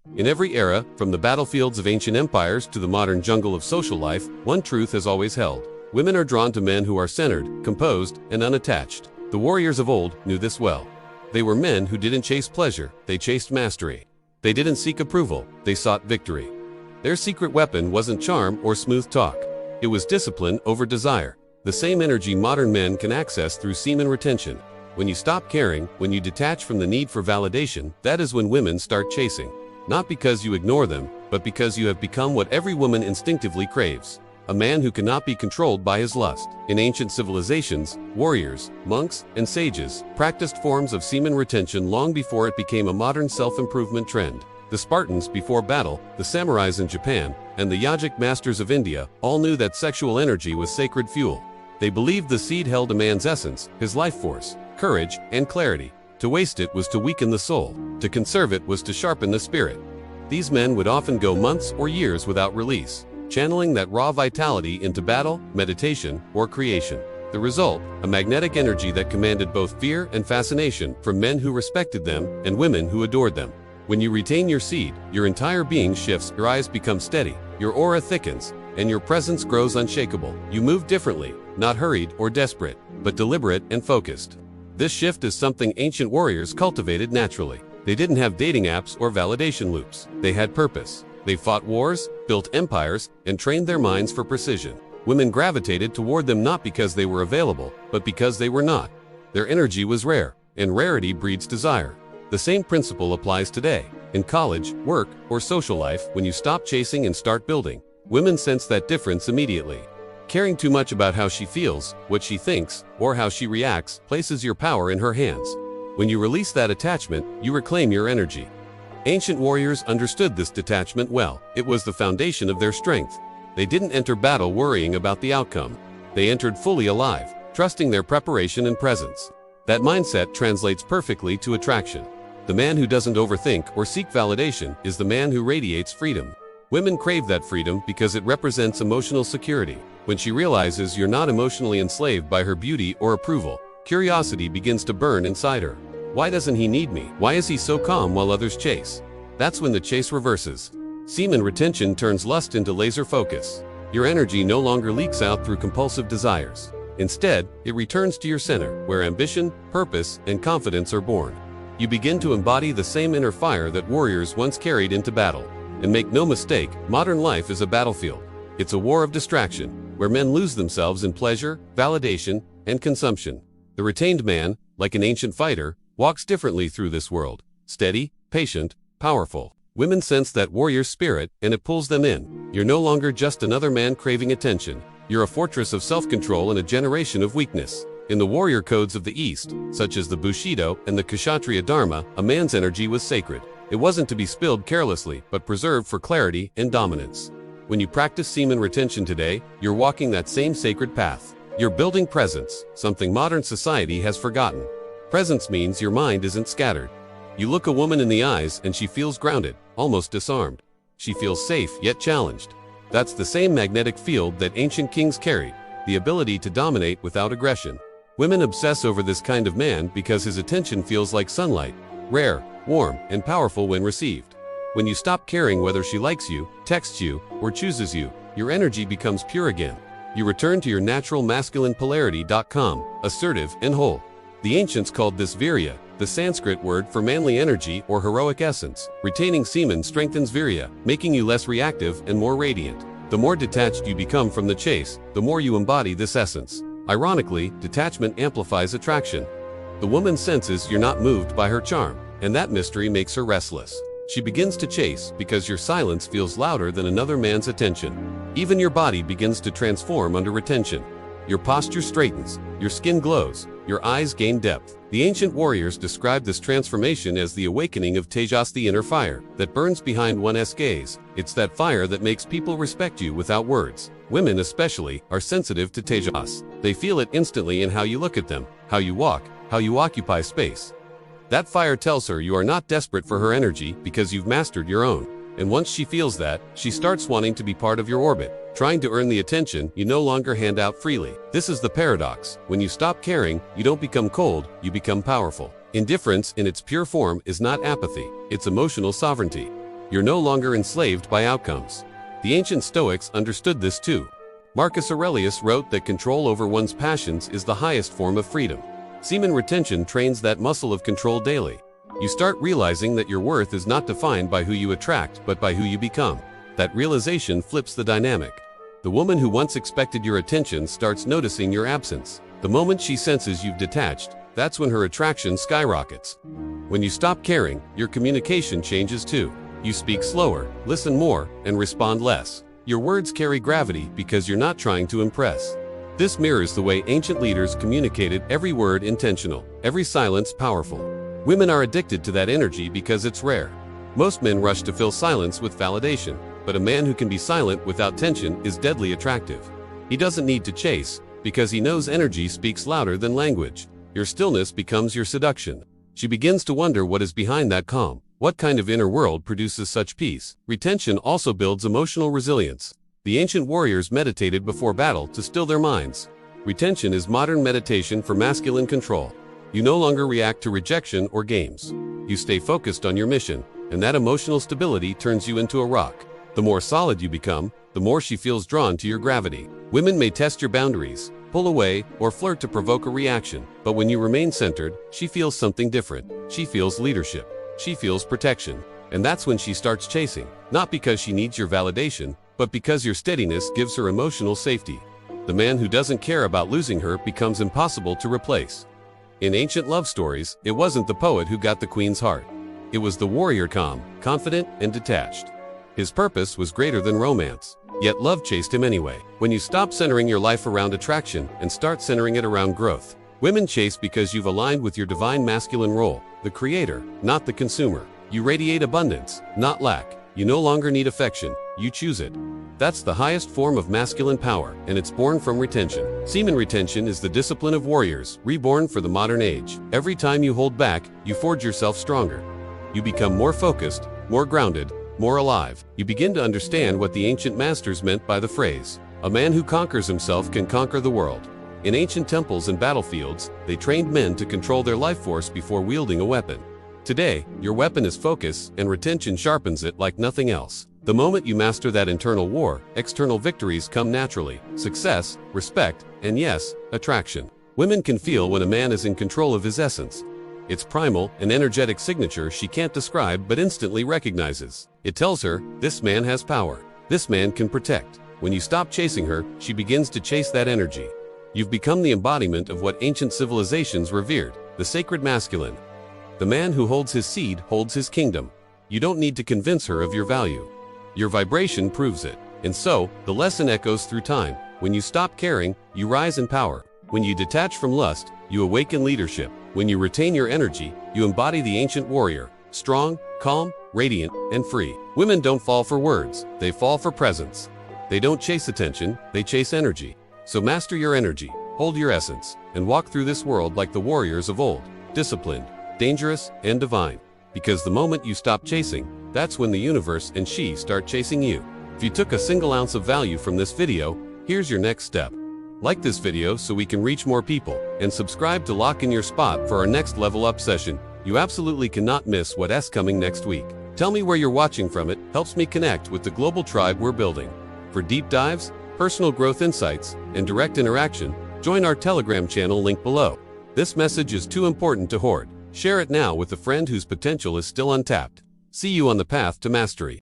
In every era, from the battlefields of ancient empires to the modern jungle of social life, one truth has always held. Women are drawn to men who are centered, composed, and unattached. The warriors of old knew this well. They were men who didn't chase pleasure, they chased mastery. They didn't seek approval, they sought victory. Their secret weapon wasn't charm or smooth talk. It was discipline over desire. The same energy modern men can access through semen retention. When you stop caring, when you detach from the need for validation, that is when women start chasing. Not because you ignore them, but because you have become what every woman instinctively craves. A man who cannot be controlled by his lust. In ancient civilizations, warriors, monks, and sages practiced forms of semen retention long before it became a modern self-improvement trend. The Spartans before battle, the samurais in Japan, and the yogic masters of India all knew that sexual energy was sacred fuel. They believed the seed held a man's essence, his life force, courage, and clarity. To waste it was to weaken the soul. To conserve it was to sharpen the spirit. These men would often go months or years without release, channeling that raw vitality into battle, meditation, or creation. The result, a magnetic energy that commanded both fear and fascination from men who respected them and women who adored them. When you retain your seed, your entire being shifts, your eyes become steady, your aura thickens, and your presence grows unshakable. You move differently, not hurried or desperate, but deliberate and focused. This shift is something ancient warriors cultivated naturally. They didn't have dating apps or validation loops. They had purpose. They fought wars, built empires, and trained their minds for precision. Women gravitated toward them not because they were available, but because they were not. Their energy was rare, and rarity breeds desire. The same principle applies today. In college, work, or social life, when you stop chasing and start building, women sense that difference immediately. Caring too much about how she feels, what she thinks, or how she reacts places your power in her hands. When you release that attachment, you reclaim your energy. Ancient warriors understood this detachment well. It was the foundation of their strength. They didn't enter battle worrying about the outcome. They entered fully alive, trusting their preparation and presence. That mindset translates perfectly to attraction. The man who doesn't overthink or seek validation is the man who radiates freedom. Women crave that freedom because it represents emotional security. When she realizes you're not emotionally enslaved by her beauty or approval, curiosity begins to burn inside her. Why doesn't he need me? Why is he so calm while others chase? That's when the chase reverses. Semen retention turns lust into laser focus. Your energy no longer leaks out through compulsive desires. Instead, it returns to your center, where ambition, purpose, and confidence are born. You begin to embody the same inner fire that warriors once carried into battle. And make no mistake, modern life is a battlefield. It's a war of distraction, where men lose themselves in pleasure, validation, and consumption. The retained man, like an ancient fighter, walks differently through this world. Steady, patient, powerful. Women sense that warrior spirit, and it pulls them in. You're no longer just another man craving attention. You're a fortress of self-control in a generation of weakness. In the warrior codes of the East, such as the Bushido and the Kshatriya Dharma, a man's energy was sacred. It wasn't to be spilled carelessly, but preserved for clarity and dominance. When you practice semen retention today, you're walking that same sacred path. You're building presence, something modern society has forgotten. Presence means your mind isn't scattered. You look a woman in the eyes and she feels grounded, almost disarmed. She feels safe yet challenged. That's the same magnetic field that ancient kings carried, the ability to dominate without aggression. Women obsess over this kind of man because his attention feels like sunlight, rare, warm, and powerful when received. When you stop caring whether she likes you, texts you, or chooses you, your energy becomes pure again. You return to your natural masculine polarity.com, assertive and whole. The ancients called this virya, the Sanskrit word for manly energy or heroic essence. Retaining semen strengthens virya, making you less reactive and more radiant. The more detached you become from the chase, the more you embody this essence. Ironically, detachment amplifies attraction. The woman senses you're not moved by her charm, and that mystery makes her restless. She begins to chase because your silence feels louder than another man's attention. Even your body begins to transform under retention. Your posture straightens, your skin glows, your eyes gain depth. The ancient warriors described this transformation as the awakening of Tejas, the inner fire that burns behind one's gaze. It's that fire that makes people respect you without words. Women especially are sensitive to Tejas. They feel it instantly in how you look at them, how you walk, how you occupy space. That fire tells her you are not desperate for her energy because you've mastered your own. And once she feels that, she starts wanting to be part of your orbit, trying to earn the attention you no longer hand out freely. This is the paradox. When you stop caring, you don't become cold, you become powerful. Indifference in its pure form is not apathy, it's emotional sovereignty. You're no longer enslaved by outcomes. The ancient Stoics understood this too. Marcus Aurelius wrote that control over one's passions is the highest form of freedom. Semen retention trains that muscle of control daily. You start realizing that your worth is not defined by who you attract, but by who you become. That realization flips the dynamic. The woman who once expected your attention starts noticing your absence. The moment she senses you've detached, that's when her attraction skyrockets. When you stop caring, your communication changes too. You speak slower, listen more, and respond less. Your words carry gravity because you're not trying to impress. This mirrors the way ancient leaders communicated: every word intentional, every silence powerful. Women are addicted to that energy because it's rare. Most men rush to fill silence with validation, but a man who can be silent without tension is deadly attractive. He doesn't need to chase, because he knows energy speaks louder than language. Your stillness becomes your seduction. She begins to wonder what is behind that calm. What kind of inner world produces such peace? Retention also builds emotional resilience. The ancient warriors meditated before battle to still their minds. Retention is modern meditation for masculine control. You no longer react to rejection or games. You stay focused on your mission, and that emotional stability turns you into a rock. The more solid you become, the more she feels drawn to your gravity. Women may test your boundaries, pull away, or flirt to provoke a reaction, but when you remain centered, she feels something different. She feels leadership. She feels protection. And that's when she starts chasing, not because she needs your validation, but because your steadiness gives her emotional safety. The man who doesn't care about losing her becomes impossible to replace. In ancient love stories, it wasn't the poet who got the queen's heart. It was the warrior, calm, confident, and detached. His purpose was greater than romance, yet love chased him anyway. When you stop centering your life around attraction and start centering it around growth, women chase because you've aligned with your divine masculine role, the creator, not the consumer. You radiate abundance, not lack. You no longer need affection, you choose it. That's the highest form of masculine power, and it's born from retention. Semen retention is the discipline of warriors, reborn for the modern age. Every time you hold back, you forge yourself stronger. You become more focused, more grounded, more alive. You begin to understand what the ancient masters meant by the phrase, "A man who conquers himself can conquer the world." In ancient temples and battlefields, they trained men to control their life force before wielding a weapon. Today, your weapon is focus, and retention sharpens it like nothing else. The moment you master that internal war, external victories come naturally: success, respect, and yes, attraction. Women can feel when a man is in control of his essence. It's primal, an energetic signature she can't describe but instantly recognizes. It tells her, this man has power. This man can protect. When you stop chasing her, she begins to chase that energy. You've become the embodiment of what ancient civilizations revered, the sacred masculine. The man who holds his seed holds his kingdom. You don't need to convince her of your value. Your vibration proves it. And so, the lesson echoes through time. When you stop caring, you rise in power. When you detach from lust, you awaken leadership. When you retain your energy, you embody the ancient warrior, strong, calm, radiant, and free. Women don't fall for words, they fall for presence. They don't chase attention, they chase energy. So master your energy, hold your essence, and walk through this world like the warriors of old, disciplined, dangerous, and divine. Because the moment you stop chasing, that's when the universe and she start chasing you. If you took a single ounce of value from this video, here's your next step. Like this video so we can reach more people, and subscribe to lock in your spot for our next level up session. You absolutely cannot miss what's coming next week. Tell me where you're watching from. It helps me connect with the global tribe we're building. For deep dives, personal growth insights, and direct interaction, join our Telegram channel link below. This message is too important to hoard. Share it now with a friend whose potential is still untapped. See you on the path to mastery.